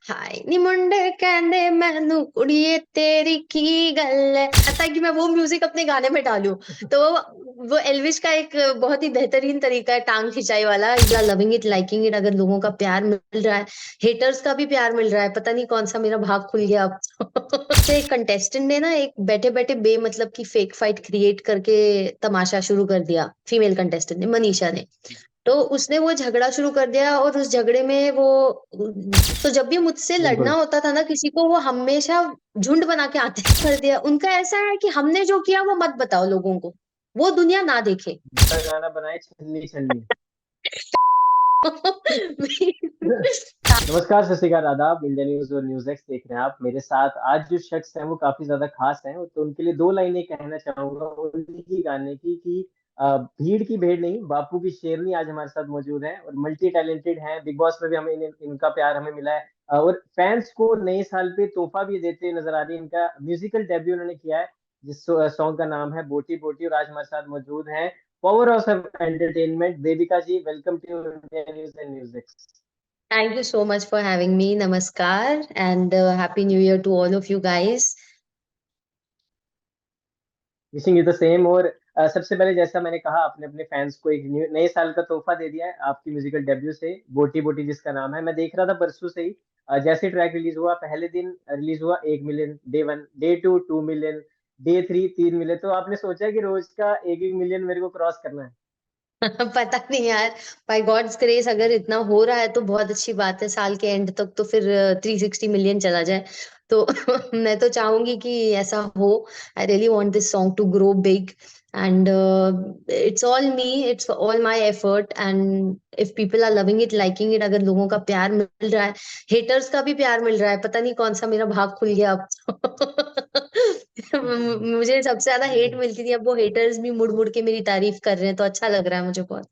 हाय नी मुंडे कहंदे मैनू कुड़िए तेरी की गल है, ऐसा है कि मैं वो म्यूजिक अपने गाने में डालूं। तो वो एल्विश का एक बहुत ही बेहतरीन तरीका है टांग खिंचाई वाला, लविंग इट लाइकिंग इट। अगर लोगों का प्यार मिल रहा है, हेटर्स का भी प्यार मिल रहा है, पता नहीं कौन सा मेरा भाग खुल गया अब। तो एक कंटेस्टेंट ने ना एक बैठे बैठे बेमतलब की फेक फाइट क्रिएट करके तमाशा शुरू कर दिया। फीमेल कंटेस्टेंट ने, मनीषा ने। तो उसने वो झगड़ा शुरू कर दिया और उस झगड़े में वो, तो जब भी मुझसे लड़ना बिल्कुल। होता था ना किसी को, वो हमेशा झुंड बना के आते कर दिया। उनका ऐसा है कि हमने जो किया वो मत बताओ लोगों को, वो दुनिया ना देखे। का गाना बनाए छन्नी छन्नी। नमस्कार, सत श्री अकाल, आदाब। इंडिया न्यूज और न्यूज एक्स देख रहे हैं आप। मेरे साथ आज जो शख्स हैं वो काफी ज्यादा खास हैं, तो उनके लिए दो लाइनें कहना चाहूंगा उन्हीं की गाने की कि भीड़ की भेड़ नहीं, बापू की शेरनी आज हमारे साथ मौजूद है और मल्टी टैलेंटेड हैं। बिग बॉस में भी हमें इनका प्यार हमें मिला है, और फैंस को नए साल पे तोहफा भी देते नजर आ रही है। इनका म्यूजिकल डेब्यू उन्होंने किया है, जिस सॉन्ग का नाम है बोटी बोटी, और आज हमारे साथ मौजूद हैं power house of entertainment Devika ji. Welcome to India news and music. Thank you so much for having me. नमस्कार and happy new year to all of you guys. Wishing you the same. और सबसे पहले, जैसा मैंने कहा, आपने अपने फैंस को एक नए साल का तोहफा दे दिया है आपकी म्यूजिकल डेब्यू से, बोटी बोटी जिसका नाम है। मैं देख रहा था परसों से ही, जैसे ट्रैक रिलीज हुआ, पहले दिन रिलीज हुआ 1 million, day 1, day 2 2 million, day 3 3 million. तो आपने सोचा कि रोज का 1 1 मिलियन मेरे को क्रॉस करना है? पता नहीं यार, बाय गॉड्स ग्रेस अगर इतना हो रहा है तो बहुत अच्छी बात है। साल के एंड तक तो फिर 360 मिलियन चला जाए तो मैं तो चाहूंगी कि ऐसा हो। I really want this song to grow big and it's all me, it's all my effort. And if people are loving it liking it, अगर लोगों का प्यार मिल रहा है, हेटर्स का भी प्यार मिल रहा है, पता नहीं कौन सा मेरा भाग खुल गया अब। मुझे सबसे ज्यादा हेट बिल्कुल। मिलती थी, अब वो हेटर्स भी मुड़ मुड़ के मेरी तारीफ कर रहे हैं तो अच्छा लग रहा है मुझे बहुत।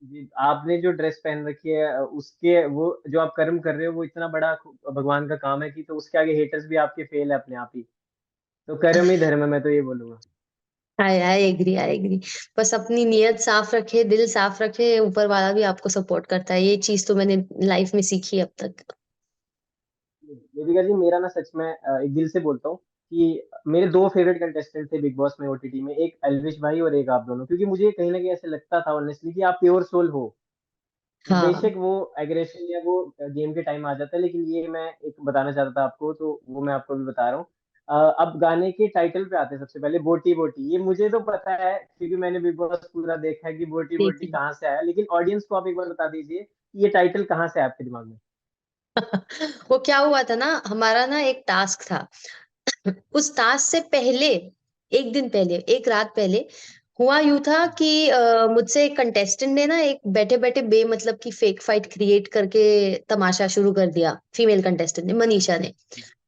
जी, आपने जो ड्रेस पहन रखी है, उसके वो जो आप कर्म कर रहे हो वो इतना बड़ा भगवान का काम है कि तो उसके आगे हेटर्स भी आपके फेल है अपने आप ही। तो कर्म ही धर्म है, मैं तो ये बोलूंगा। आई आई एग्री, आई एग्री। बस अपनी नीयत साफ रखे, दिल साफ रखे, ऊपर वाला भी आपको सपोर्ट करता है। ये चीज तो मैंने लाइफ में सीखी अब तक। देविका जी, मेरा ना सच में एक दिल से बोलता हूँ कि मेरे दो फेवरेट कंटेस्टेंट थे बिग बॉस में, ओटीटी में, एक एल्विश भाई और एक आप दोनों। क्योंकि मुझे कहीं ना कहीं ऐसे लगता था ऑनेस्टली कि आप प्योर सोल हो। हाँ। बेशक वो एग्रेशन या वो गेम के टाइम आ जाता है, लेकिन ये मैं एक बताना चाहता था आपको, तो वो मैं आपको भी बता रहा हूँ। अब गाने के टाइटल पे आते हैं। सबसे पहले बोटी बोटी, ये मुझे तो पता है क्योंकि मैंने बिग बॉस पूरा देखा है कि बोटी बोटी देखिए। कहाँ से आया, लेकिन ऑडियंस को आप एक बार बता दीजिए कि ये टाइटल कहाँ से आया आपके दिमाग में। वो क्या हुआ था ना, हमारा ना एक टास्क था। उस टास्क से पहले, एक दिन पहले, एक रात पहले हुआ यूं था कि मुझसे एक कंटेस्टेंट ने ना एक बैठे बैठे बेमतलब की फेक फाइट क्रिएट करके तमाशा शुरू कर दिया। फीमेल कंटेस्टेंट ने, मनीषा ने।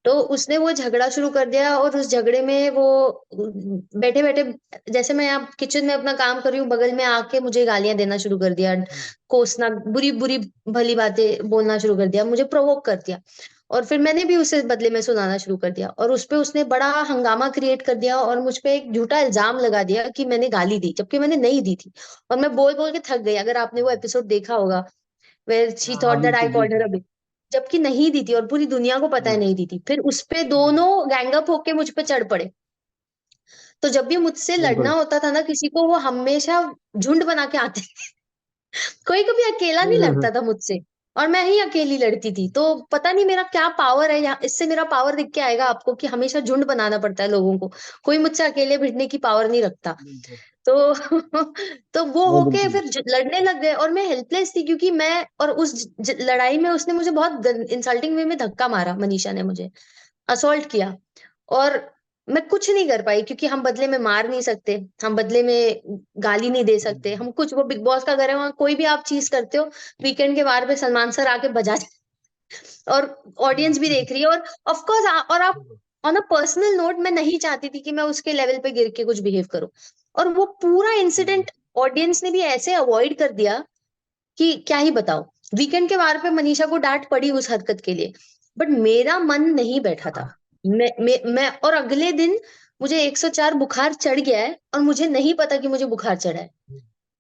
तो उसने वो झगड़ा शुरू कर दिया और उस झगड़े में वो बैठे बैठे, जैसे मैं यहाँ किचन में अपना काम कर रही हूँ, बगल में आके मुझे गालियां देना शुरू कर दिया, कोसना, बुरी बुरी भली बातें बोलना शुरू कर दिया, मुझे प्रोवोक कर दिया। और फिर मैंने भी उसे बदले में सुनाना शुरू कर दिया और उस पे उसने बड़ा हंगामा क्रिएट कर दिया और मुझ पे एक झूठा इल्जाम लगा दिया कि मैंने गाली दी, जबकि मैंने नहीं दी थी। और मैं बोल बोल के थक गई, अगर आपने वो एपिसोड देखा होगा, वेयर शी हाँ हाँ, थॉट दैट आई बिल्कुल कॉल्ड हर बिल्कुल। अ बिग, जबकि नहीं दी थी और पूरी दुनिया को पता है नहीं दी थी। फिर उस पे दोनों गैंगअप होके मुझ पे चढ़ पड़े। तो जब भी मुझसे लड़ना बिल्कुल। होता था ना किसी को, वो हमेशा झुंड बना के आते थे। कोई कभी अकेला नहीं हम्म। लड़ता था मुझसे, और मैं ही अकेली लड़ती थी। तो पता नहीं मेरा क्या पावर है यहाँ, इससे मेरा पावर दिख के आएगा आपको कि हमेशा झुंड बनाना पड़ता है लोगों को। कोई मुझसे अकेले भिड़ने की पावर नहीं रखता। बिल्कुल। तो तो वो नहीं, होके बिल्कुल। फिर लड़ने लग गए और मैं हेल्पलेस थी, क्योंकि मैं, और उस लड़ाई में उसने मुझे बहुत इंसल्टिंग वे में धक्का मारा, मनीषा ने मुझे असॉल्ट किया। और मैं कुछ नहीं कर पाई, क्योंकि हम बदले में मार नहीं सकते, हम बदले में गाली नहीं दे सकते, हम कुछ, वो बिग बॉस का घर है, वहां कोई भी आप चीज करते हो, वीकेंड के वार पे सलमान सर आके बजा और ऑडियंस भी देख रही है। और ऑफ कोर्स, और आप, ऑन अ पर्सनल नोट, मैं नहीं चाहती थी कि मैं उसके लेवल पे गिर के कुछ बिहेव करूं। और वो पूरा इंसिडेंट ऑडियंस ने भी ऐसे अवॉइड कर दिया कि क्या ही बताओ। वीकेंड के वार पे मनीषा को डांट पड़ी उस हरकत के लिए, बट मेरा मन नहीं बैठा था। मैं और अगले दिन मुझे 104 बुखार चढ़ गया है और मुझे नहीं पता कि मुझे बुखार चढ़ा है।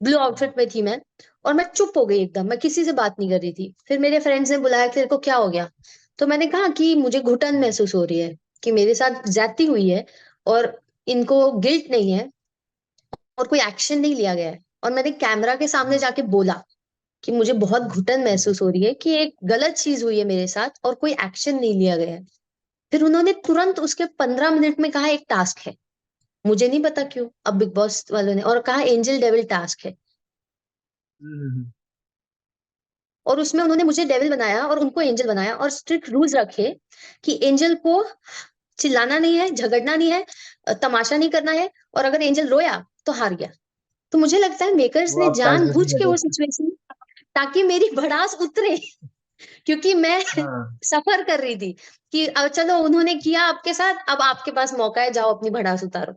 ब्लू आउटफिट में थी मैं, और मैं चुप हो गई एकदम, मैं किसी से बात नहीं कर रही थी। फिर मेरे फ्रेंड्स ने बुलाया कि तेरे को क्या हो गया? तो मैंने कहा कि मुझे घुटन महसूस हो रही है, कि मेरे साथ ज्यादती हुई है, और इनको गिल्ट नहीं है, और कोई एक्शन नहीं लिया गया है। और मैंने कैमरा के सामने जाके बोला कि मुझे बहुत घुटन महसूस हो रही है, कि एक गलत चीज हुई है मेरे साथ और कोई एक्शन नहीं लिया गया है। फिर उन्होंने तुरंत उसके 15 मिनट में कहा एक टास्क है। मुझे नहीं पता क्यों, अब बिग बॉस वालों ने, और कहा एंजल डेविल टास्क है। हम्म। और उसमें उन्होंने मुझे डेविल बनाया और उनको एंजल बनाया, और स्ट्रिक्ट रूल्स रखे कि एंजल को चिल्लाना नहीं है, झगड़ना नहीं है, तमाशा नहीं करना है, और अगर एंजल रोया तो हार गया। तो मुझे लगता है मेकर्स वो ने आप जानबूझ कंफ्यूजन के कर वो रहे थे। सिचुएशन, ताकि मेरी भड़ास उतरे, क्योंकि मैं हाँ। सफर कर रही थी कि अब चलो उन्होंने किया आपके साथ, अब आपके पास मौका है, जाओ अपनी भड़ास उतारो।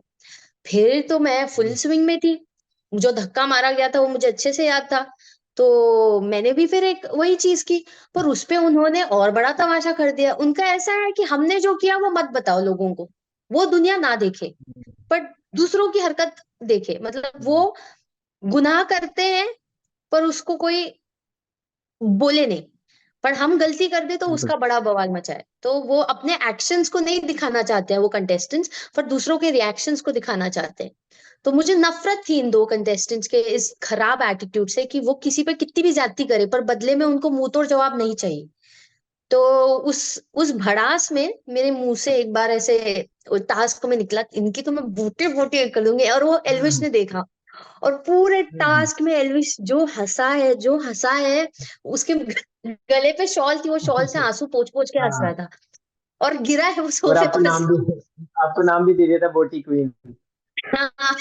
फिर तो मैं फुल स्विंग में थी। जो धक्का मारा गया था वो मुझे अच्छे से याद था। तो मैंने भी फिर एक वही चीज की, पर उसपे उन्होंने और बड़ा तमाशा कर दिया। उनका ऐसा है कि हमने जो किया वो मत बताओ लोगों को, वो दुनिया ना देखे, पर दूसरों की हरकत देखे। मतलब वो गुनाह करते हैं पर उसको कोई बोले नहीं, पर हम गलती कर दे तो बिल्कुल। उसका बड़ा बवाल मचाए। तो वो अपने एक्शंस को नहीं दिखाना चाहते हैं वो कंटेस्टेंट्स, पर दूसरों के रिएक्शंस को दिखाना चाहते हैं। तो मुझे नफरत थी इन दो कंटेस्टेंट्स के इस खराब एटीट्यूड से, कि वो किसी पे कितनी भी ज्यादती करे पर बदले में उनको मुंह तोड़ जवाब नहीं चाहिए। तो उस भड़ास में मेरे मुंह से एक बार ऐसे टास्क में निकला, इनकी तो मैं बूटे बूटे कर दूंगी, और वो एल्विश हम्म। ने देखा। और पूरे हम्म। टास्क में एल्विश जो हंसा है, जो हंसा है, उसके गले पे शॉल थी, वो शॉल से आंसू पोंछ पोंछ के हंस रहा हाँ। था, और गिरा है वो और सोफे पर से। आपको नाम भी दे दिया था बोटी क्वीन। हाँ,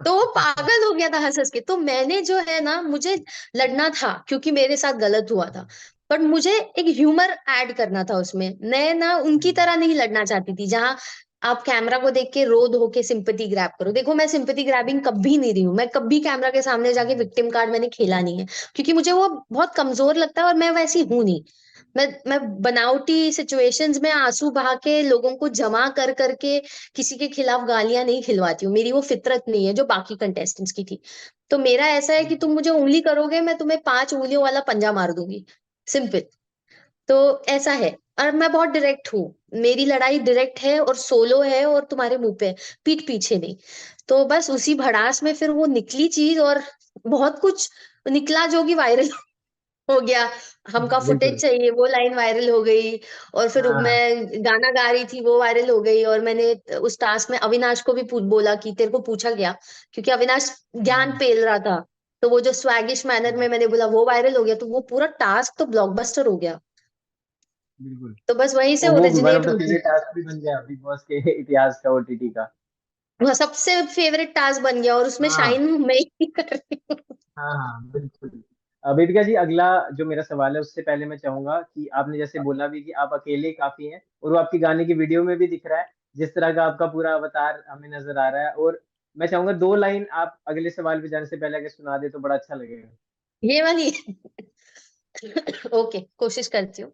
तो वो पागल हो गया था हंस हंस के। तो मैंने जो है ना, मुझे लड़ना था क्योंकि मेरे साथ गलत हुआ था, पर मुझे एक ह्यूमर ऐड करना था उसमें। मैं ना उनकी तरह नहीं लड़ना चाहती थी, जहां आप कैमरा को देख के रो धो के सिंपैथी ग्रैब करो। देखो, मैं सिंपैथी ग्रैबिंग कभी नहीं रही हूँ, मैं कभी कैमरा के सामने जाके विक्टिम कार्ड मैंने खेला नहीं है, क्योंकि मुझे वो बहुत कमजोर लगता है, और मैं वैसी हूं नहीं। मैं बनावटी सिचुएशंस में आंसू बहा के लोगों को जमा कर करके किसी के खिलाफ गालियां नहीं खिलवाती हूँ, मेरी वो फितरत नहीं है जो बाकी कंटेस्टेंट्स की थी। तो मेरा ऐसा है कि तुम मुझे उंगली करोगे, मैं तुम्हें 5 उंगलियों वाला पंजा मार दूंगी, सिंपल। तो ऐसा है। और मैं बहुत डायरेक्ट हूँ, मेरी लड़ाई डायरेक्ट है और सोलो है, और तुम्हारे मुंह पे है, पीठ पीछे नहीं। तो बस उसी भड़ास में फिर वो निकली चीज, और बहुत कुछ निकला जो कि वायरल हो गया। हमका फुटेज बिल्कुल। चाहिए, वो लाइन वायरल हो गई। और फिर हाँ। मैं गाना गा रही थी, वो वायरल हो गई। और मैंने उस टास्क में अविनाश को भी बोला कि तेरे को पूछा गया, क्योंकि अविनाश ज्ञान हम्म। पेल रहा था। तो वो जो स्वैगिश मैनर में मैंने बोला, वो वायरल हो गया। तो वो पूरा टास्क तो ब्लॉकबस्टर हो गया। बिल्कुल। तो बस वहीं से वो वन ऑफ ओरिजिनेट द हुई। फेवरेट टास्क भी बन गया बिग बॉस के इतिहास का, ओटीटी का। वो सबसे फेवरेट टास्क बन गया, और उसमें हाँ। शाइन मैं ही कर रही हूँ। हाँ हाँ बिल्कुल। वेदिका जी, अगला जो मेरा सवाल है उससे पहले मैं चाहूंगा कि आपने जैसे बोला भी कि आप अकेले काफी हैं, और वो आपकी गाने की वीडियो में भी दिख रहा है, जिस तरह का आपका पूरा अवतार हमें नजर आ रहा है। और मैं चाहूंगा 2 लाइन आप अगले सवाल पे जाने से पहले अगर सुना दे तो बड़ा अच्छा लगेगा। ये वाली। ओके, कोशिश करती हूँ।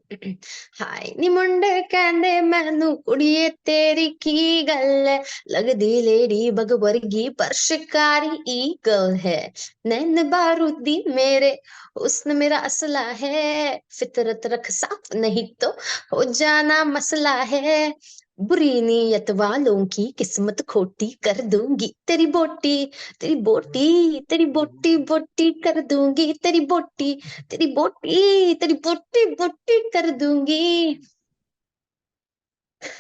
हाय नी मुंडे कहंदे मैनू कुड़िए तेरी की गल है, लगदी लेडी बग वर्गी पर शिकारी ईगल है, नैन बारूदी मेरे, हुस्न मेरा असला है, फितरत रख साफ नहीं तो हो जाना मसला है, बुरी नीयत वालों की किस्मत खोटी कर दूंगी, तेरी बोटी, तेरी बोटी, तेरी बोटी बोटी कर दूंगी, तेरी बोटी, तेरी बोटी, तेरी बोटी बोटी कर दूंगी।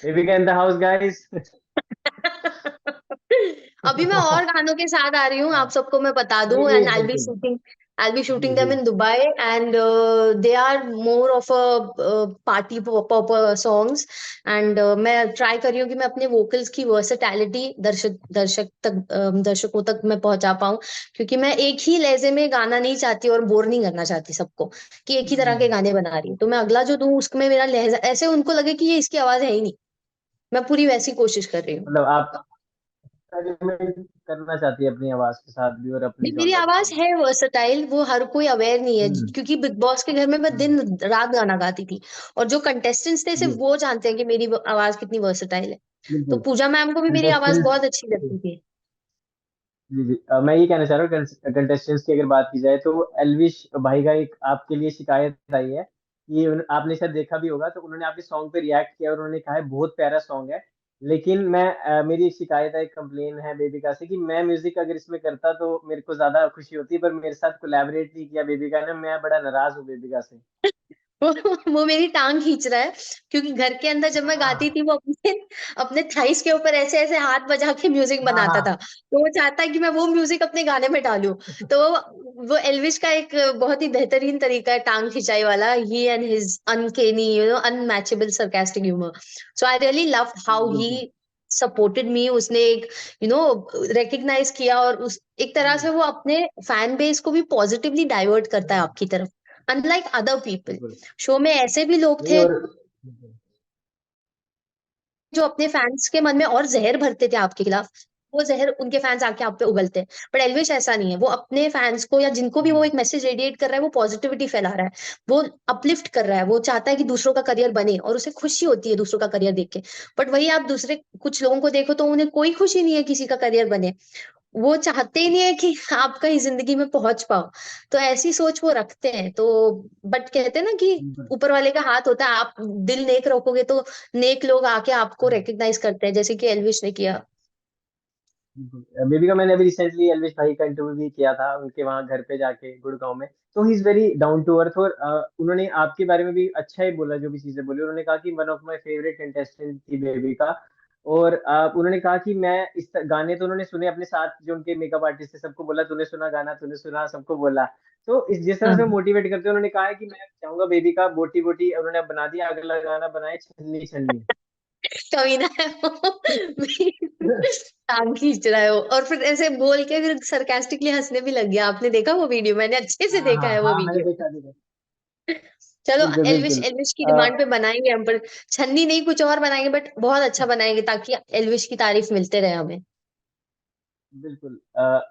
वेदिका इन द हाउस गाइस। अभी मैं और गानों के साथ आ रही हूँ, आप सबको मैं बता जी दूं। जी एंड बिल्कुल। I'll be जी shooting जी। them in Dubai, and they are more of a party pop songs. And मैं ट्राई कर रही हूँ कि मैं अपने वोकल्स की वर्सेटैलिटी दर्शकों तक मैं पहुंचा पाऊँ, क्योंकि मैं एक ही लहजे में गाना नहीं चाहती और बोर नहीं करना चाहती सबको, कि एक ही तरह के हम्म। गाने बना रही हूँ। तो मैं अगला जो दूं उसमें मेरा लहजा ऐसे उनको लगे कि ये इसकी आवाज है ही नहीं। मैं पूरी वैसी कोशिश कर रही हूँ। मतलब आप एक्सपेरिमेंट करना चाहती है अपनी आवाज के साथ भी और अपने नहीं, मेरी जॉनर के आवाज साथ है वर्सटाइल, वो हर कोई अवेयर नहीं है, भी। क्योंकि बिग बॉस के घर में मैं दिन हम्म। रात गाना गाती थी। और जो कंटेस्टेंट्स थे सिर्फ जी वो जानते हैं कि मेरी आवाज कितनी वर्सटाइल है। तो बिल्कुल। पूजा मैम को भी मेरी आवाज कंटेस्टेंट। बहुत अच्छी लगती थी। जी जी, मैं ये कहना चाह रहा हूँ कंटेस्टेंट्स की अगर बात की जाए तो एल्विश भाई का एक आपके लिए शिकायत आई है कि आपने शायद देखा भी होगा, तो उन्होंने आपके सॉन्ग पे रिएक्ट किया और उन्होंने कहा है बहुत प्यारा सॉन्ग है। लेकिन मैं मेरी एक शिकायत है, एक कंप्लेन है बेबिका से कि मैं म्यूजिक अगर इसमें करता तो मेरे को ज्यादा खुशी होती, पर मेरे साथ कोलैबोरेट नहीं किया बेबिका ने, मैं बड़ा नाराज हूँ बेबिका से। वो मेरी टांग खींच रहा है, क्योंकि घर के अंदर जब मैं गाती हाँ थी वो अपने अपने थाइस के ऊपर ऐसे ऐसे हाथ बजा के म्यूजिक हाँ बनाता था, हाँ। तो वो चाहता है कि मैं वो म्यूजिक अपने गाने में डालूं। तो वो एल्विश का एक बहुत ही बेहतरीन तरीका है टांग खिंचाई वाला, he and his uncanny unmatchable sarcastic humour. So I really love how he बिल्कुल। Supported me. उसने एक रिकग्नाइज किया, और उस एक तरह हम्म, से वो अपने फैन बेस को भी पॉजिटिवली डाइवर्ट करता है आपकी तरफ, अनलाइक अदर पीपल। बिल्कुल। शो में ऐसे भी लोग नहीं थे और जो अपने फैंस के मन में और जहर भरते थे आपके खिलाफ, वो जहर उनके फैंस आके आप पे उगलते हैं। बट एल्विश ऐसा नहीं है, वो अपने फैंस को या जिनको भी वो एक मैसेज रेडिएट कर रहा है वो पॉजिटिविटी फैला रहा है, वो अपलिफ्ट कर रहा है, वो चाहता है कि दूसरों का करियर बने और उसे खुशी होती है दूसरों का करियर देख के। बट वही आप दूसरे कुछ लोगों को देखो तो उन्हें कोई खुशी नहीं है किसी का करियर बने, वो चाहते ही नहीं है कि आप कहीं जिंदगी में पहुंच पाओ। तो ऐसी सोच वो रखते हैं। तो बट कहते हैं ना कि बिल्कुल। ऊपर वाले का हाथ होता है, आप दिल नेक रखोगे तो नेक लोग आके आपको हाँ, रिकग्नाइज करते हैं, जैसे कि एल्विश ने किया। बिल्कुल। बेबी का मैंने अभी रिसेंटली एल्विश भाई का इंटरव्यू भी किया था उनके वहां घर पे जाके गुड़गांव में। तो he is very down to earth, और उन्होंने आपके बारे में भी अच्छा ही बोला, जो भी चीजें बोली उन्होंने कहा कि one of my favourite contestant थी बेबी का। और उन्होंने कहा कि मैं गाने तो उन्होंने सुने, अपने साथ जो उनके मेकअप आर्टिस्ट थे सबको बोला तूने सुना गाना, तूने सुना, सबको बोला। तो इस जिस तरह से हाँ, मोटिवेट करते हैं, उन्होंने कहा है कि मैं चाहूंगा बेबी का बोटी बोटी उन्होंने अब बना दिया, अगला गाना बनाए छन्नी छन्नी। कमीना है वो। टांग खींच रहा है वो, और फिर ऐसे बोल के फिर सरकास्टिकली हंसने भी लग गया। आपने देखा वो वीडियो? मैंने अच्छे से हाँ देखा हाँ है वो हाँ, मैंने वीडियो। देखा देखा। चलो, बिल्कुल एल्विश बिल्कुल। एल्विश की डिमांड पे बनाएंगे हम, पर छन्नी नहीं कुछ और बनाएंगे, बट बहुत अच्छा बनाएंगे ताकि एल्विश की तारीफ मिलते रहे हमें। बिल्कुल।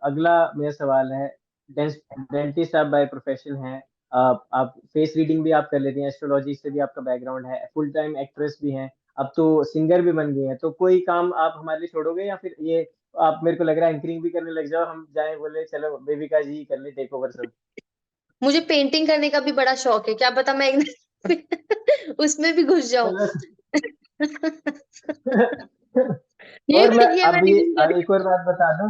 अगला मेरा सवाल है, डेंटिस्ट आप बाय प्रोफेशन हैं, आप फेस रीडिंग भी आप कर लेते हैं, एस्ट्रोलॉजी से भी आपका बैकग्राउंड है, फुल टाइम एक्ट्रेस भी हैं, अब तो सिंगर भी बन गए हैं, तो कोई काम आप हमारे लिए छोड़ोगे या फिर ये आप, मेरे को लग रहा है एंकरिंग भी करने लग जाओ, हम जाएं बोले चलो बेबिका जी कर ले टेक ओवर सब। मुझे पेंटिंग करने का भी बड़ा शौक है, क्या पता मैं उसमें भी घुस जाऊं। चलो। ये और मैं ये अब मैंने ये भी करी। एक और बात बता दूं,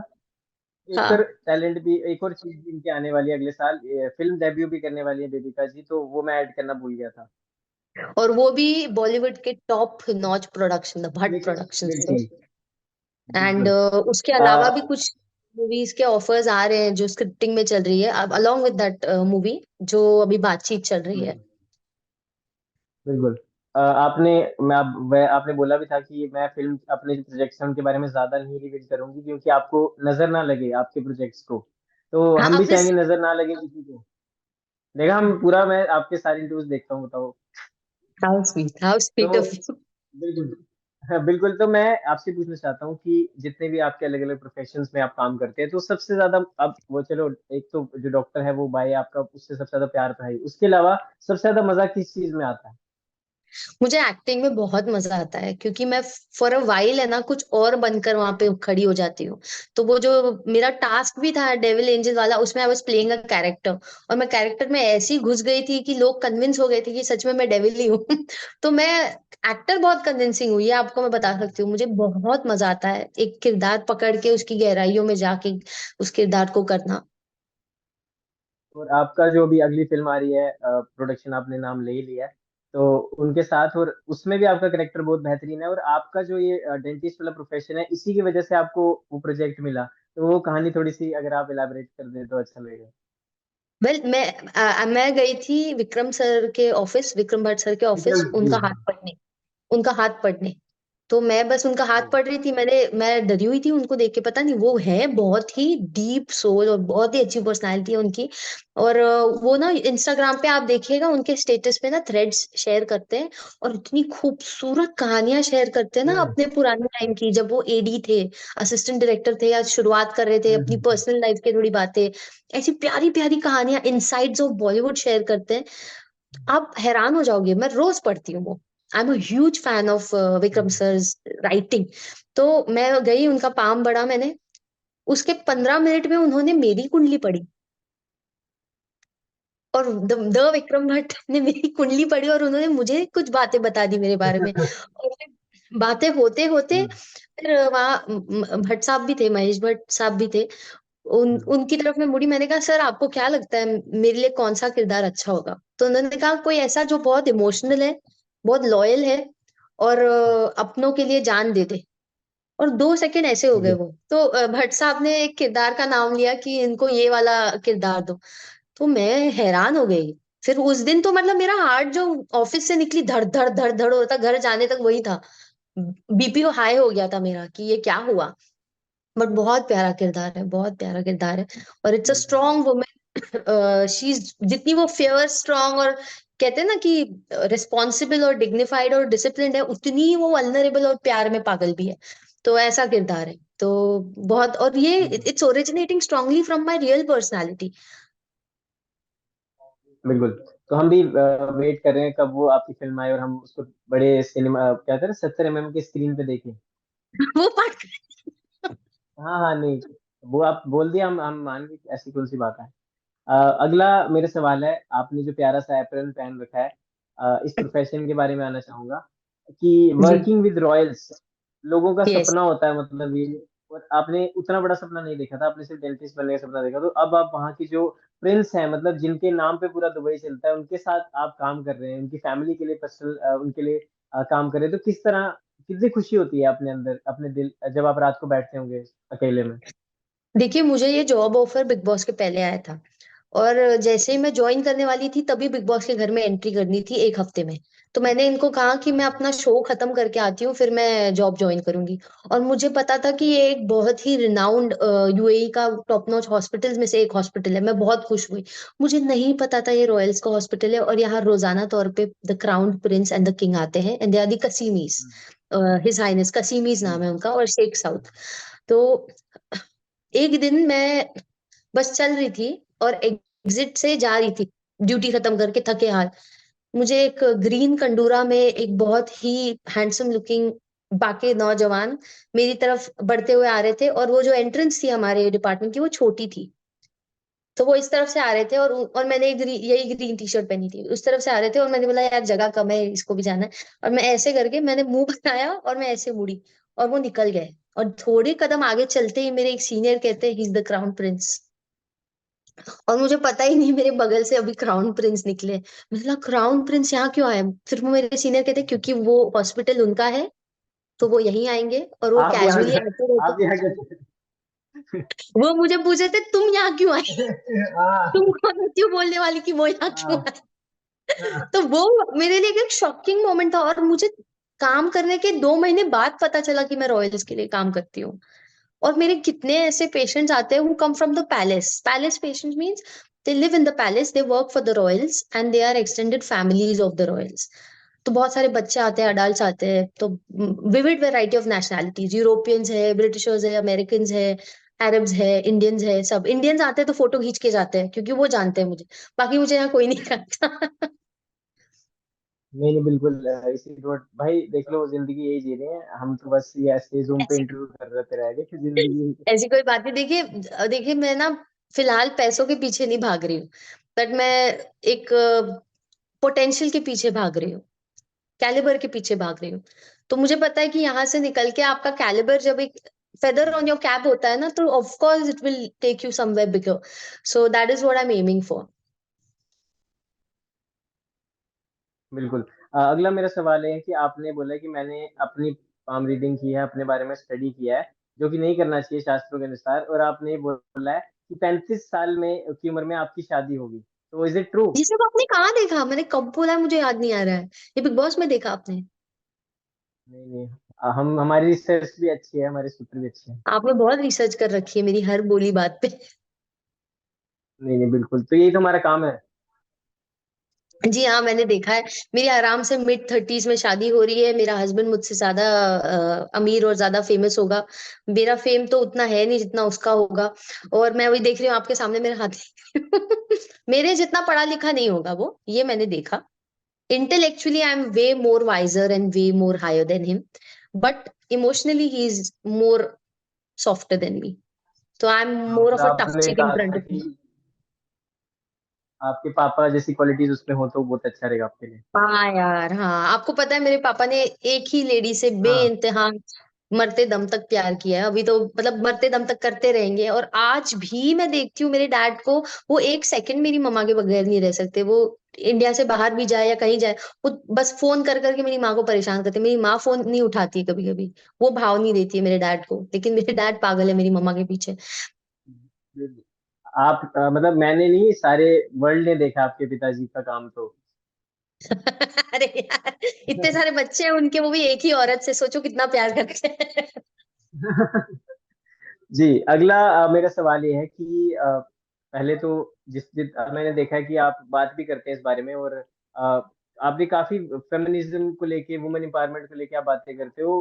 एक और हाँ, टैलेंट भी, एक और चीज भी इनके आने वाली है अगले साल, फिल्म डेब्यू भी करने वाली है बेबिका जी, तो वो मैं ऐड करना भूल गया था। और वो भी बॉलीवुड के top notch production, the Bhatt बिल्कुल प्रोडक्शन से। बिल्कुल। एंड बिल्कुल। उसके आ, अलावा भी कुछ मूवीज के ऑफर्स आ रहे हैं जो स्क्रिप्टिंग में चल रही है, अब अलोंग विद दैट मूवी जो अभी बातचीत चल रही है। बिल्कुल। आपने आपने बोला भी था कि मैं फिल्म अपने जो प्रोजेक्ट्स हैं उनके बारे में ज्यादा नहीं रिवील करूंगी क्योंकि आपको नजर ना लगे आपके प्रोजेक्ट्स को, तो हाँ, हम भी अपने चाहेंगे नजर ना लगे किसी को। देखा, हम पूरा, मैं आपके सारे इंटरव्यूज देखता हूँ, बताओ। हाउ स्वीट तो ऑफ यू। बिल्कुल। हाँ बिल्कुल, तो मैं आपसे पूछना चाहता हूँ कि जितने भी आपके अलग अलग प्रोफेशंस में आप काम करते हैं, तो सबसे ज्यादा, अब वो चलो, एक तो जो डॉक्टर है वो भाई आपका, उससे सबसे ज्यादा प्यार तो है ही, उसके अलावा सबसे ज्यादा मजा किस चीज में आता है? मुझे एक्टिंग में बहुत मजा आता है, क्योंकि मैं फॉर अ वाइल है ना कुछ और बनकर वहां पे खड़ी हो जाती हूँ। तो वो जो मेरा टास्क भी था डेविल एंजल वाला, उसमें I was playing a character, और मैं कैरेक्टर में ऐसी घुस गई थी कि लोग कन्विंस हो गए थे कि सच में मैं डेविल ही हूँ। तो मैं एक्टर बहुत कन्विंसिंग हुई है, आपको मैं बता सकती हूँ। मुझे बहुत मजा आता है एक किरदार पकड़ के उसकी गहराइयों में जाके उस किरदार को करना। और आपका जो भी अगली फिल्म आ रही है, प्रोडक्शन आपने नाम ले ही लिया है, तो उनके साथ, और उसमें भी आपका करेक्टर बहुत बेहतरीन है, और आपका जो ये डेंटिस्ट वाला प्रोफेशन है इसी की वजह से आपको वो प्रोजेक्ट मिला, तो वो कहानी थोड़ी सी अगर आप इलाबरेट कर दें तो अच्छा लगेगा। वेल, मैं गई थी विक्रम सर के ऑफिस, विक्रम भट्ट सर के ऑफिस, विक्रम जी। उनका हाथ पढ़ने। तो मैं बस उनका हाथ जी। पढ़ रही थी, मैं डरी हुई थी उनको देख के। पता नहीं, वो है बहुत ही डीप सोल और बहुत ही अच्छी पर्सनालिटी है उनकी। और वो ना इंस्टाग्राम पे आप देखिएगा उनके स्टेटस पे ना थ्रेड्स शेयर करते हैं, और इतनी खूबसूरत कहानियां शेयर करते हैं ना हम्म अपने पुराने टाइम की, जब वो एडी थे, असिस्टेंट डायरेक्टर थे, या शुरुआत कर रहे थे अपनी हम्म पर्सनल लाइफ की थोड़ी बातें। ऐसी प्यारी प्यारी कहानियां, इनसाइड्स ऑफ बॉलीवुड शेयर करते हैं। आप हैरान हो जाओगे, मैं रोज पढ़ती हूँ वो। I am a huge fan of Vikram hmm sir's writing. तो मैं गई, उनका पाम पढ़ा मैंने, उसके 15 मिनट में उन्होंने मेरी कुंडली पढ़ी, और द विक्रम भट्ट ने मेरी कुंडली पढ़ी, और उन्होंने मुझे कुछ बातें बता दी मेरे बारे में। और फिर बातें होते होते हम्म, फिर वहाँ भट्ट साहब भी थे, महेश भट्ट साहब भी थे। हम्म, उनकी तरफ मैं मुड़ी, मैंने कहा सर आपको क्या लगता है मेरे लिए कौन सा किरदार अच्छा होगा? तो उन्होंने कहा कोई ऐसा जो बहुत इमोशनल है, बहुत लॉयल है, और अपनों के लिए जान दे दे। और 2 सेकंड ऐसे हो गए बिल्कुल। वो तो भट्ट साहब ने एक किरदार का नाम लिया कि इनको ये वाला किरदार दो। तो मैं हैरान हो गई। फिर उस दिन तो मतलब मेरा हार्ट जो ऑफिस से निकली धड़ धड़ धड़ धड़ होता, घर जाने तक वही था। बीपी हाई हो गया था मेरा कि ये क्या हुआ। बट बहुत प्यारा किरदार है, बहुत प्यारा किरदार है। और इट्स अ बिल्कुल। स्ट्रॉन्ग वुमेन, शी जितनी वो फेयर स्ट्रॉन्ग और कहते हैं ना कि रिस्पॉन्सिबल और डिग्निफाइड और डिसिप्लिन्ड है, उतनी ही वो वल्नरेबल और प्यार में पागल भी है। तो ऐसा किरदार है। तो बहुत, और ये बिल्कुल। It's originating strongly from my real personality. बिल्कुल। तो हम भी वेट कर रहे हैं कब वो आपकी फिल्म आए और हम उसको बड़े सिनेमा, क्या कहते हैं, 70 mm की स्क्रीन पे देखें। वो पार्ट। हाँ हाँ, नहीं, वो आप बोल दिया, हम मान गए कि ऐसी कौन सी बात है। अगला मेरा सवाल है, आपने जो प्यारा सा एप्रन पहन रखा है, इस प्रोफेशन के बारे में आना चाहूंगा कि जी। वर्किंग विद रॉयल्स लोगों का यस। सपना होता है, मतलब ये, और आपने उतना बड़ा सपना नहीं देखा था, आपने सिर्फ डेंटिस्ट बनने का सपना देखा। तो अब आप वहाँ की जो प्रिंस हैं, मतलब जिनके नाम पे पूरा दुबई चलता है, उनके साथ आप काम कर रहे हैं, उनकी फैमिली के लिए पर्सनल, उनके लिए काम कर रहे हैं, तो किस तरह, कितनी खुशी होती है अपने अंदर, अपने दिल, जब आप रात को बैठते होंगे अकेले में। देखिए, मुझे ये जॉब ऑफर बिग बॉस के पहले आया था, और जैसे ही मैं ज्वाइन करने वाली थी तभी बिग बॉस के घर में एंट्री करनी थी 1 हफ्ते में। तो मैंने इनको कहा कि मैं अपना शो खत्म करके आती हूँ, फिर मैं जॉब ज्वाइन करूंगी। और मुझे पता था कि ये एक बहुत ही रिनाउंड यूएई का टॉप नॉच हॉस्पिटल में से एक हॉस्पिटल है। मैं बहुत खुश हुई। मुझे नहीं पता था ये रॉयल्स का हॉस्पिटल है, और यहाँ रोजाना तौर पे the crown prince and the king आते हैं, and they are the Qasimis. Hmm, his highness Qasimis नाम हम्म, है उनका, और शेख साउथ। तो एक दिन मैं बस चल रही थी, और एग्जिट से जा रही थी ड्यूटी खत्म करके थके हाल। मुझे एक ग्रीन कंडूरा में एक बहुत ही हैंडसम लुकिंग बाके नौजवान मेरी तरफ बढ़ते हुए आ रहे थे, और वो जो एंट्रेंस थी हमारे डिपार्टमेंट की वो छोटी थी। तो वो इस तरफ से आ रहे थे, और मैंने यही ग्रीन टी शर्ट पहनी थी, उस तरफ से आ रहे थे, और मैंने बोला यार जगह कम है, इसको भी जाना है। और मैं ऐसे करके मैंने मुंह बनाया और मैं ऐसे मुड़ी, और वो निकल गए। और थोड़े कदम आगे चलते ही मेरे एक सीनियर कहते हैं he is the crown Prince. और मुझे पता ही नहीं मेरे बगल से अभी क्राउन प्रिंस निकले। मैंने कहा क्राउन प्रिंस यहाँ क्यों आए? फिर वो मेरे सीनियर कहते क्योंकि वो हॉस्पिटल उनका है, तो वो यहीं आएंगे, और वो आप यहाँ कैजुअली आते रहते। आप यहाँ कैसे? वो मुझे पूछे थे तुम यहाँ क्यों आई? हाँ तुम कौन होती हो बोलने वाली कि वो यहाँ क्यों हाँ आई? हाँ, तो वो मेरे लिए एक शॉकिंग मोमेंट था, और मुझे काम करने के 2 महीने बाद पता चला कि मैं रॉयल्स के लिए काम करती हूँ। और मेरे कितने ऐसे पेशेंट्स आते हैं who come from the palace. Palace patient means they live in the palace, they work for the royals, and they are extended families of the royals. तो बहुत सारे बच्चे आते हैं, अडल्ट आते हैं, तो vivid variety of nationalities, Europeans है, ब्रिटिशर्स है, अमेरिकन है, अरब्स है, इंडियंस है। सब इंडियंस आते हैं तो फोटो खींच के जाते हैं, क्योंकि वो जानते हैं मुझे। बाकी मुझे यहाँ कोई नहीं जानता। नहीं नहीं, बिल्कुल, इसी रोड भाई, देख लो, जिंदगी यही जी रहे हैं हम, तो बस ये ऐसे जूम पे ऐसी इंटरव्यू कर रहे रह गए कि जिंदगी। ऐसी कोई बात नहीं। देखिए देखिए, मैं ना फिलहाल पैसों के पीछे नहीं भाग रही हूँ, बट मैं एक पोटेंशियल के पीछे भाग रही हूँ, कैलिबर के पीछे भाग रही हूँ। तो मुझे पता है कि यहाँ से निकल के आपका कैलिबर जब एक फेदर ऑन योर कैप होता है ना, तो of course it will take you somewhere bigger. So that is what I am aiming for. बिल्कुल। अगला मेरा सवाल है कि आपने बोला कि मैंने अपनी पाम रीडिंग की है, अपने बारे में स्टडी किया है, जो कि नहीं करना चाहिए शास्त्रों के अनुसार, और आपने बोला है कि 35 साल में की उम्र में आपकी शादी होगी, तो इज इट ट्रू? ये सब आपने कहाँ देखा? मैंने कब बोला है मुझे याद नहीं आ रहा है। ये बिग बॉस में देखा आपने? नहीं नहीं, हम, हमारी रिसर्च भी अच्छी है, हमारे सूत्र भी अच्छे हैं। आपने बहुत रिसर्च कर रखी है मेरी हर बोली बात पे। नहीं नहीं, बिल्कुल, तो यही तो हमारा काम है। जी हाँ, मैंने देखा है। मेरी आराम से मिड 30s में शादी हो रही है। मेरा हस्बैंड मुझसे ज्यादा अमीर और ज्यादा फेमस होगा। मेरा फेम तो उतना है नहीं जितना उसका होगा। और मैं वही देख रही हूँ आपके सामने मेरे हाथ। मेरे जितना पढ़ा लिखा नहीं होगा वो, ये मैंने देखा। Intellectually I am way more wiser and way more higher than him, but emotionally he is more softer than me. तो आई एम हाँ, मोर और ऑफ अ टफ आपने चिक इन कहा फ्रंट था ऑफ कि आपके पापा जैसी क्वालिटीज उसमें हो तो बहुत अच्छा रहेगा आपके लिए। हाँ यार, हाँ, आपको पता है मेरे पापा ने एक ही लेडी से हाँ। बेइंतहा मरते दम तक प्यार किया है, अभी तो मतलब मरते दम तक करते रहेंगे। और आज भी मैं देखती हूँ मेरे डैड को, वो एक सेकंड मेरी मम्मा के बगैर नहीं रह सकते। वो इंडिया से बाहर भी जाए या कहीं जाए, वो बस फोन कर करके मेरी माँ को परेशान करते। मेरी माँ फोन नहीं उठाती कभी कभी, वो भाव नहीं देती है मेरे डैड को, लेकिन मेरे डैड पागल है मेरी मम्मा के पीछे। आप मतलब मैंने नहीं, सारे वर्ल्ड ने देखा आपके पिताजी का काम तो। अरे यार, इतने सारे बच्चे हैं उनके, वो भी एक ही औरत से, सोचो कितना प्यार करते हैं। जी, अगला मेरा सवाल ये है कि पहले तो मैंने देखा है कि आप बात भी करते हैं इस बारे में, और आप भी काफी फेमिनिज्म को लेके, वुमेन एम्पावरमेंट को लेके आप बातें करते हो।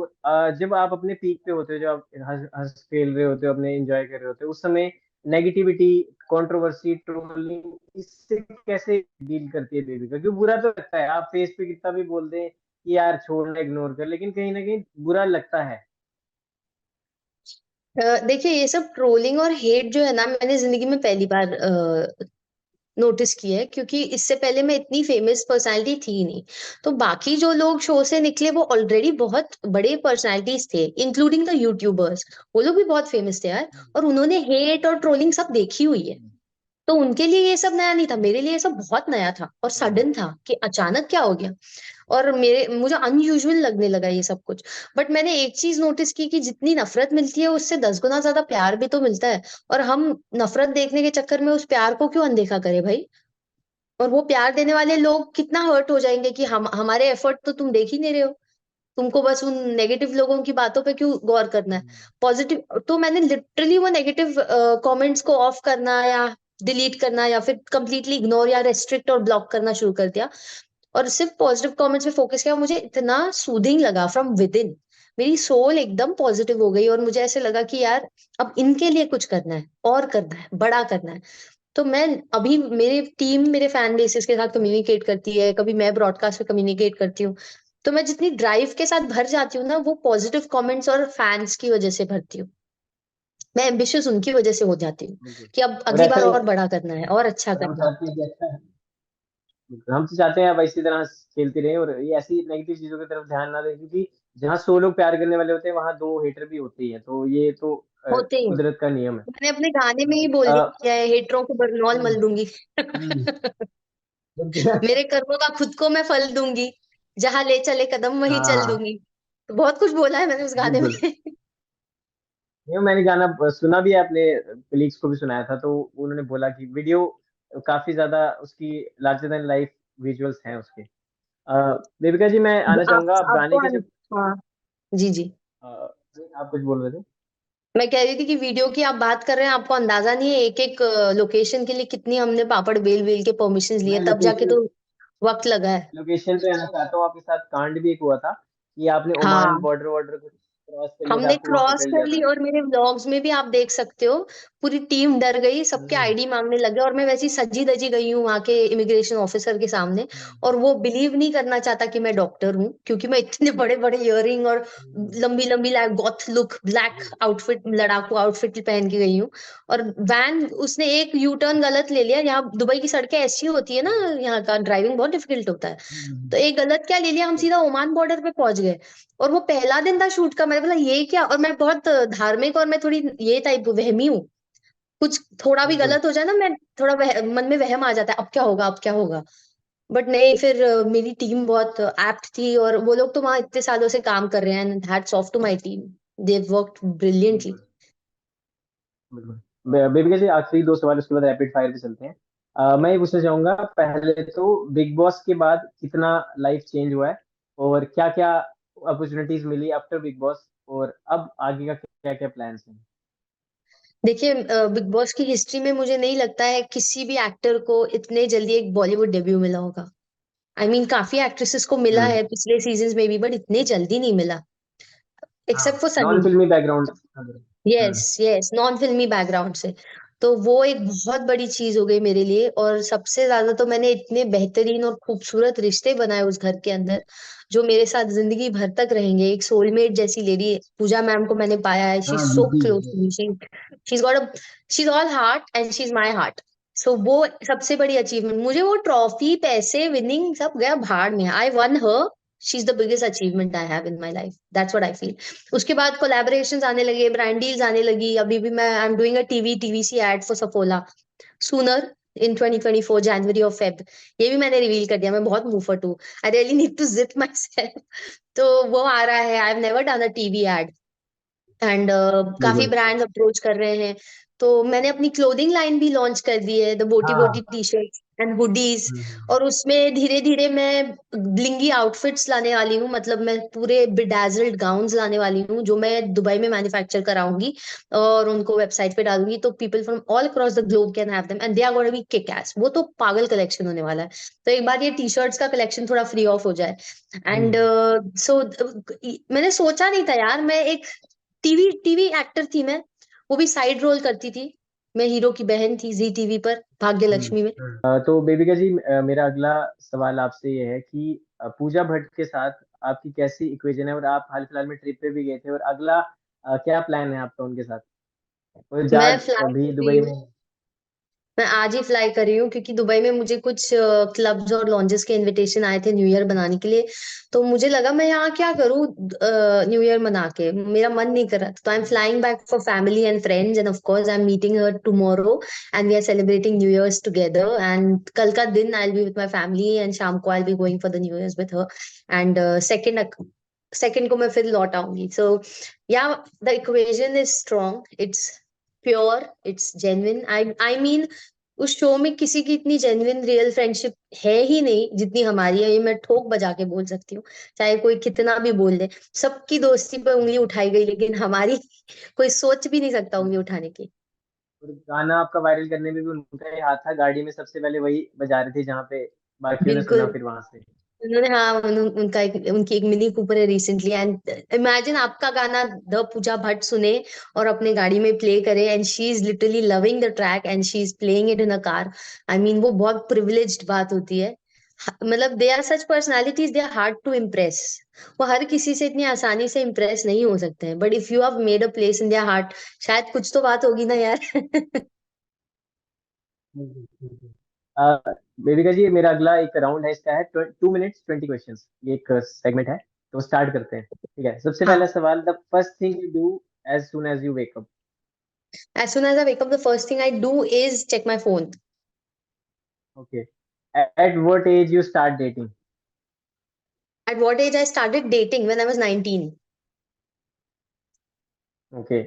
जब आप अपने पीक पे होते हो, जब आप हंस हंस खेल रहे होते हो, अपने एंजॉय कर रहे होते हो, उस समय नेगेटिविटी, कंट्रोवर्सी, ट्रोलिंग, इससे कैसे डील करती है बेबी का? क्योंकि बुरा तो लगता है, आप फेस पे कितना भी बोल दें कि यार छोड़ना, इग्नोर कर, लेकिन कहीं ना कहीं बुरा लगता है। देखिए, ये सब ट्रोलिंग और हेट जो है ना, मैंने जिंदगी में पहली बार नोटिस की है, क्योंकि इससे पहले मैं इतनी फेमस पर्सनालिटी थी नहीं। तो बाकी जो लोग शो से निकले वो ऑलरेडी बहुत बड़े पर्सनालिटीज थे, इंक्लूडिंग द यूट्यूबर्स। वो लोग भी बहुत फेमस थे यार, और उन्होंने हेट और ट्रोलिंग सब देखी हुई है। तो उनके लिए ये सब नया नहीं था, मेरे लिए ये सब बहुत नया था और सडन था कि अचानक क्या हो गया। और मुझे अनयूजुअल लगने लगा ये सब कुछ। बट मैंने एक चीज नोटिस की कि जितनी नफरत मिलती है उससे 10 गुना ज्यादा प्यार भी तो मिलता है। और हम नफरत देखने के चक्कर में उस प्यार को क्यों अनदेखा करें भाई। और वो प्यार देने वाले लोग कितना हर्ट हो जाएंगे कि हम हमारे एफर्ट तो तुम देख ही नहीं रहे हो। तुमको बस उन नेगेटिव लोगों की बातों पे क्यों गौर करना है। पॉजिटिव तो मैंने लिटरली वो नेगेटिव कमेंट्स को ऑफ करना या डिलीट करना या फिर कंप्लीटली इग्नोर या रेस्ट्रिक्ट और ब्लॉक करना शुरू कर दिया। और सिर्फ पॉजिटिव कमेंट्स पे फोकस किया। मुझे इतना सूदिंग लगा फ्रॉम विद इन। मेरी सोल एकदम पॉजिटिव हो गई और मुझे ऐसे लगा कि यार अब इनके लिए कुछ करना है और करना है, बड़ा करना है। तो मैं अभी मेरी टीम मेरे फैन बेसिस के साथ कम्युनिकेट करती है, कभी मैं ब्रॉडकास्ट पे कम्युनिकेट करती हूँ। तो मैं जितनी ड्राइव के साथ भर जाती हूँ ना, वो पॉजिटिव कमेंट्स और फैंस की वजह से भरती हूँ। मैं एम्बिशियस उनकी वजह से हो जाती हूँ बिल्कुल। कि अब और अगली ऐसा बार ही, और बड़ा करना है और अच्छा और हम करना है। चाहते हैं कि अच्छा, हम तो चाहते हैं आप इसी तरह खेलती रहें और ये ऐसी नेगेटिव चीजों की तरफ ध्यान ना दें, क्योंकि जहाँ 100 लोग प्यार करने वाले होते हैं वहां 2 हेटर भी होते ही हैं, तो ये तो होते ही हैं। कुदरत का नियम है। मैंने अपने गाने में ही जी। बोल दिया है, हेटरों को बरनौल हम्म, मल दूंगी। हम्म, मेरे कर्मों का खुद को मैं फल दूंगी, जहां ले चले कदम वहीं चल हाँ, दूंगी। तो बहुत कुछ बोला है मैंने उस गाने में। बिल्कुल। ये मैंने गाना सुना भी है, अपने कलीग्स को भी सुनाया था, तो उन्होंने बोला कि वीडियो काफी ज्यादा उसकी लार्जर देन लाइफ विजुअल्स हैं उसके। देविका जी, मैं आना आप चाहूंगा आप गाने आपको के जब हाँ, जी जी। आप कुछ बोल रहे थे। मैं कह रही थी कि वीडियो की आप बात कर रहे हैं, आपको अंदाजा नहीं है एक एक लोकेशन के लिए कितनी हमने पापड़ बेल बेल के परमिशन लिए, मैं तब जाके लोकेशन तो वक्त लगा है। लोकेशन पे आना चाहता हूँ, आपके साथ कांड भी एक हुआ था कि आपने ओमान हाँ, बॉर्डर वॉर्डर कुछ क्रॉस कर लिया था, हमने आपको वहां क्रॉस पकड़ कर लिया ली था। और मेरे व्लॉग्स में भी आप देख सकते हो, पूरी टीम डर गई, सबके हम्म, आईडी मांगने लगे और मैं वैसी सजी धजी गई हूँ वहां के इमिग्रेशन ऑफिसर के सामने। और वो बिलीव नहीं करना चाहता कि मैं डॉक्टर हूँ, क्योंकि मैं इतने बड़े बड़े इयररिंग और हम्म, लंबी लंबी गॉथ लुक ब्लैक जी, आउटफिट, लड़ाकू आउटफिट पहन के गई हूँ। और वैन उसने एक यू टर्न गलत ले लिया। यहाँ दुबई की सड़कें ऐसी होती है ना, यहाँ का ड्राइविंग बहुत डिफिकल्ट होता है। हम्म, तो एक गलत क्या ले लिया, हम सीधा ओमान बॉर्डर पे पहुंच गए। और वो पहला दिन था शूट का, मैंने बोला ये क्या। और मैं बहुत धार्मिक और मैं थोड़ी ये टाइप वहमी हूँ। कुछ थोड़ा भी बिल्कुल। गलत हो जाए ना, मैं थोड़ा मन में वहम आ जाता है, अब क्या होगा अब क्या होगा। बट नहीं, फिर मेरी टीम बहुत एप्ट थी और वो लोग तो वहां इतने सालों से काम कर रहे हैं, and hats off to my team. They worked brilliantly. बिल्कुल। बिल्कुल। बेबी जी, आखिरी 2 सवाल, उसके बाद रैपिड फायर पे चलते हैं। मैं ये पूछना चाहूंगा, पहले तो बिग बॉस के बाद कितना लाइफ चेंज हुआ है, और क्या क्या अपॉर्चुनिटीज मिली आफ्टर बिग बॉस, और अब आगे का क्या क्या प्लान्स हैं? देखिए, बिग बॉस की हिस्ट्री में मुझे नहीं लगता है किसी भी एक्टर को इतने जल्दी एक बॉलीवुड डेब्यू मिला होगा। आई मीन काफी एक्ट्रेसेस को मिला हम्म। है पिछले सीजन में भी, बट इतने जल्दी नहीं मिला, हाँ, एक्सेप्ट फॉर सनी। नॉन फिल्मी बैकग्राउंड। यस यस, नॉन फिल्मी बैकग्राउंड से। तो वो एक बहुत बड़ी चीज हो गई मेरे लिए। और सबसे ज्यादा तो मैंने इतने बेहतरीन और खूबसूरत रिश्ते बनाए उस घर के अंदर, जो मेरे साथ जिंदगी भर तक रहेंगे। एक सोलमेट जैसी लेडी पूजा मैम को मैंने पाया है। शी इज हाँ सो दीदी। Close to me. She is got a, she is all heart and she is my heart. So वो सबसे बड़ी अचीवमेंट, मुझे वो ट्रॉफी, पैसे, विनिंग सब गया भाड़ में। I one her. She is the biggest achievement I have in my life, that's what I feel. उसके बाद कोलैबोरेशंस आने लगे, ब्रांड डील्स आने लगी। अभी भी मैं I am doing a TVC ad for Saffola sooner in 2024 जनवरी और फेब। ये भी मैंने रिवील कर दिया, मैं बहुत मुंहफट हूँ। I really need to zip myself. तो वो आ रहा है। I have never done a TV ad and काफी बिल्कुल। ब्रांड्स अप्रोच कर रहे हैं। तो मैंने अपनी क्लोथिंग लाइन भी लॉन्च कर दी है, द बोटी बोटी हाँ। T shirt and hoodies. Hmm. और उसमें धीरे धीरे मैं ब्लिंगी आउटफिट्स लाने वाली हूँ, मतलब मैं पूरे बेडाजल्ड गाउन्स लाने वाली हूँ, जो मैं दुबई में मैन्युफैक्चर कराऊंगी और उनको वेबसाइट पे डालूंगी। तो people from all across the globe can have them and they are gonna be kick ass. वो तो पागल कलेक्शन होने वाला है। तो एक बार ये टी शर्ट्स का कलेक्शन थोड़ा फ्री ऑफ हो जाए एंड हम्म। सो मैंने सोचा नहीं था यार, मैं एक टीवी टीवी एक्टर थी मैं, वो भी साइड रोल करती थी। मैं हीरो की बहन थी जी टीवी पर, भाग्य लक्ष्मी में। तो बेबिका जी, मेरा अगला सवाल आपसे ये है कि पूजा भट्ट के साथ आपकी कैसी इक्वेशन है, और आप हाल फिलहाल में ट्रिप पे भी गए थे, और अगला क्या प्लान है आपका उनके साथ? वो मैं जहाज फ्लाई अभी कर रही दुबई हूँ। में। मैं आज ही फ्लाई कर रही हूँ क्योंकि दुबई में मुझे कुछ क्लब्स और लॉन्जेस के इनविटेशन आए थे न्यू ईयर बनाने के लिए। तो मुझे लगा मैं यहाँ क्या करूँ न्यू ईयर मना के, मेरा मन नहीं कर रहा था। तो I am flying back for family and friends and of course I am meeting her tomorrow and we are celebrating new years together. And कल का दिन I will be with my family and शाम को I will be going for the new years with her and second को मैं फिर लौट आऊंगी। So yeah the equation is strong, it's pure, it's genuine. I mean उस show में किसी की इतनी जेन्युइन रियल फ्रेंडशिप है ही नहीं जितनी हमारी है। ये मैं ठोक बजा के बोल सकती हूँ, चाहे कोई कितना भी बोल दे। सबकी दोस्ती पे उंगली उठाई गई, लेकिन हमारी कोई सोच भी नहीं सकता उंगली उठाने की। और गाना आपका वायरल करने में भी उनका ही हाथ था, गाड़ी में सबसे पहले वही बजा रहे थे जहाँ पे बाकियों ने सुना बिल्कुल। फिर वहां से। उन्होंने, हाँ, उनकी एक मिनी कूपर है रिसेंटली एंड इमेजिन आपका गाना द पूजा भट्ट सुने और अपने गाड़ी में प्ले करे and she is literally loving the track and she is playing it in a car. I mean वो बहुत प्रिविलेज्ड बात होती है। मतलब they are such personalities, they are hard to impress. वो हर किसी से इतनी आसानी से इम्प्रेस नहीं हो सकते हैं, but if you have made a place in their heart, शायद कुछ तो बात होगी ना यार। बेबिका जी, मेरा अगला एक राउंड है, इसका है 2 minutes 20 questions, ये एक सेगमेंट है, तो स्टार्ट करते हैं। ठीक है, सबसे पहला हाँ। सवाल, the first thing you do as soon as you wake up? As soon as I wake up, the first thing I do is check my phone. Okay. At what age you start dating? At what age I started dating? When I was 19. Okay.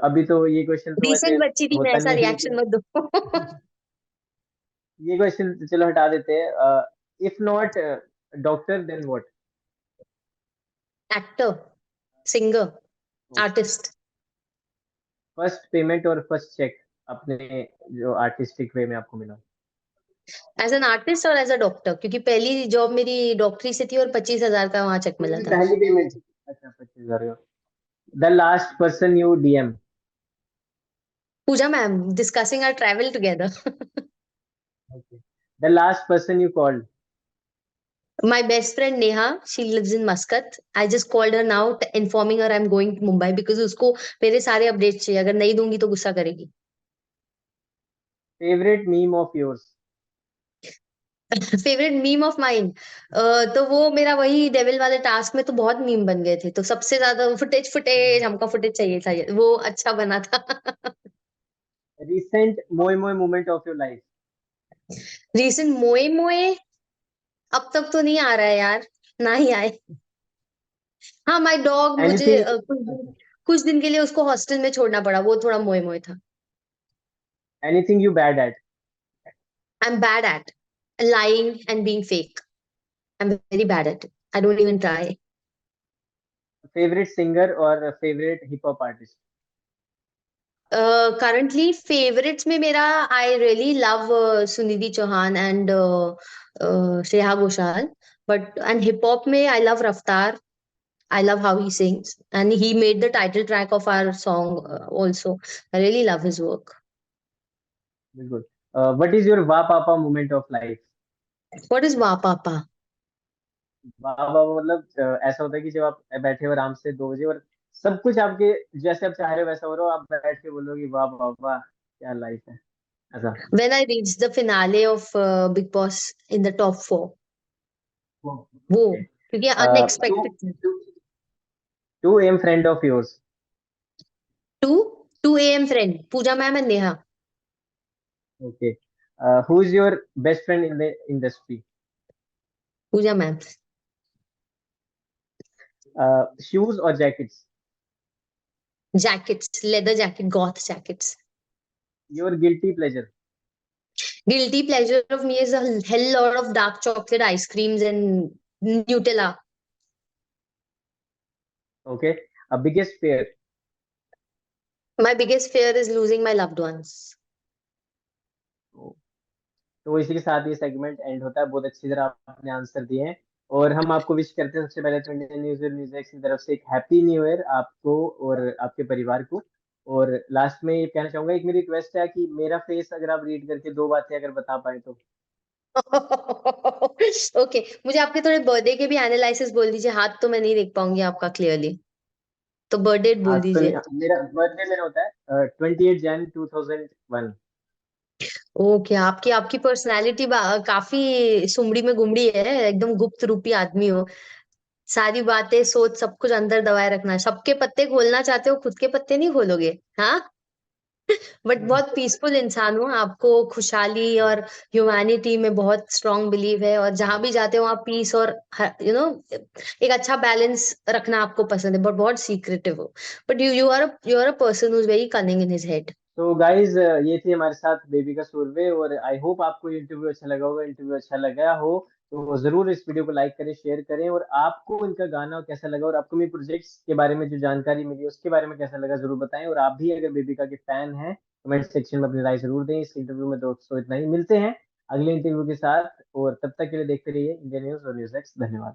अभी तो ये question तो वैसे decent बच्ची थी मैं, होता ऐसा नहीं है, रिएक्शन लेकिन मत दो। ये क्वेश्चन चलो हटा देते हैं। If not doctor then what? Actor, singer, artist. First payment और फर्स्ट चेक अपने जो आर्टिस्टिक वे में आपको मिला? एज एन आर्टिस्ट और एज अ डॉक्टर, क्योंकि पहली जॉब मेरी डॉक्टरी से थी और 25,000 का वहां चेक कोई मिला भी था। पहली पेमेंट? अच्छा, 25,000। The last person you DM? Pooja ma'am, discussing our travel together. Okay. The last person you called? My best friend Neha, she lives in Muscat. I just called her now, informing her I'm going to Mumbai because उसको मेरे सारे updates चाहिए। अगर नहीं दूंगी तो गुस्सा करेगी। Favourite meme of yours? Favourite meme of mine, तो वो मेरा वही डेविल वाले टास्क में तो बहुत मीम बन गए थे। तो सबसे ज्यादा फुटेज फुटेज हमका फुटेज चाहिए था, वो अच्छा बना था। रिसेंट मोए मोए moment of your life? Recent मोए मोए अब तक तो नहीं आ रहा है यार, ना ही आए। हाँ, माय डॉग मुझे एनीथिंग? कुछ दिन के लिए उसको हॉस्टल में छोड़ना पड़ा, वो थोड़ा मोए मोए था। Anything you bad at? I am bad at lying and being fake. I'm very bad at it. I don't even try. Favourite singer और favourite hip hop artist? Currently favorites में मेरा, I really love Sunidhi Chauhan and Shreya Ghoshal. But and hip hop में I love Raftar. I love how he sings and he made the title track of our song also. I really love his work. बिल्कुल। What is your वाह पापा moment of life? What is वाह पापा? वाह पापा मतलब ऐसा होता है कि जब आप बैठे हो आराम से 2 बजे और सब कुछ आपके जैसे आप चाह रहे हो वैसा हो रहा हो, आप बैठ के बोलोगे वाह पापा क्या लाइफ है, ऐसा। When I reached the finale of Big Boss in the top 4, वो ओके। क्योंकि टू अनएक्सपेक्टेड था। Two AM friend of yours. 2 2 a.m. friend Pooja ma'am and Neha. Okay. Who is your best friend in the industry? Pooja ma'am. Shoes और jackets? Jackets, leather jacket, goth jackets. Your guilty pleasure? Guilty pleasure of me is a hell lot of dark chocolate ice creams and Nutella. Okay. Biggest fear? My biggest fear is losing my loved ones. तो इसी के साथ ये segment and होता है। बहुत अच्छी तरह आपने आंसर दिए हैं और हम आपको विश करते हैं सबसे पहले तो इंडियन न्यूज और न्यूज एक्स की तरफ से एक हैप्पी न्यू ईयर आपको और आपके परिवार को। और लास्ट में ये कहना चाहूंगा, एक मेरी रिक्वेस्ट है कि मेरा फेस अगर आप रीड करके दो बातें अगर बता पाए तो। ओके, मुझे आपके थोड़े बर्थडे के भी एनालिसिस बोल दीजिए। हाथ तो मैं नहीं देख पाऊंगी आपका क्लियरली, तो बर्थडे हाँ बोल तो दीजिए। मेरा बर्थडे मेरा होता है 28 जन 2001। ओके, आपकी आपकी पर्सनालिटी काफी सुमड़ी में गुमड़ी है, एकदम गुप्त रूपी आदमी हो। सारी बातें सोच सब कुछ अंदर दबाए रखना है। सबके पत्ते खोलना चाहते हो, खुद के पत्ते नहीं खोलोगे। हाँ, बट बहुत पीसफुल इंसान हो। आपको खुशहाली और ह्यूमैनिटी में बहुत स्ट्रांग बिलीव है, और जहां भी जाते हो वहाँ पीस और एक अच्छा बैलेंस रखना आपको पसंद है, बट बहुत सीक्रेटिव हो। But you are a person who is very cunning in his head. तो गाइज ये थी हमारे साथ बेबी का सूरवे और आई होप आपको इंटरव्यू अच्छा लगा होगा। इंटरव्यू अच्छा लगा हो तो जरूर इस वीडियो को लाइक करें, शेयर करें, और आपको इनका गाना कैसा लगा और अपकमिंग प्रोजेक्ट्स के बारे में जो जानकारी मिली उसके बारे में कैसा लगा जरूर बताएं। और आप भी अगर बेबिका के फैन हैं कमेंट सेक्शन में अपनी राय जरूर दें। इस इंटरव्यू में दोस्तों इतना ही, मिलते हैं अगले इंटरव्यू के साथ और तब तक के लिए देखते रहिए इंडिया न्यूज और न्यूज एक्स। धन्यवाद।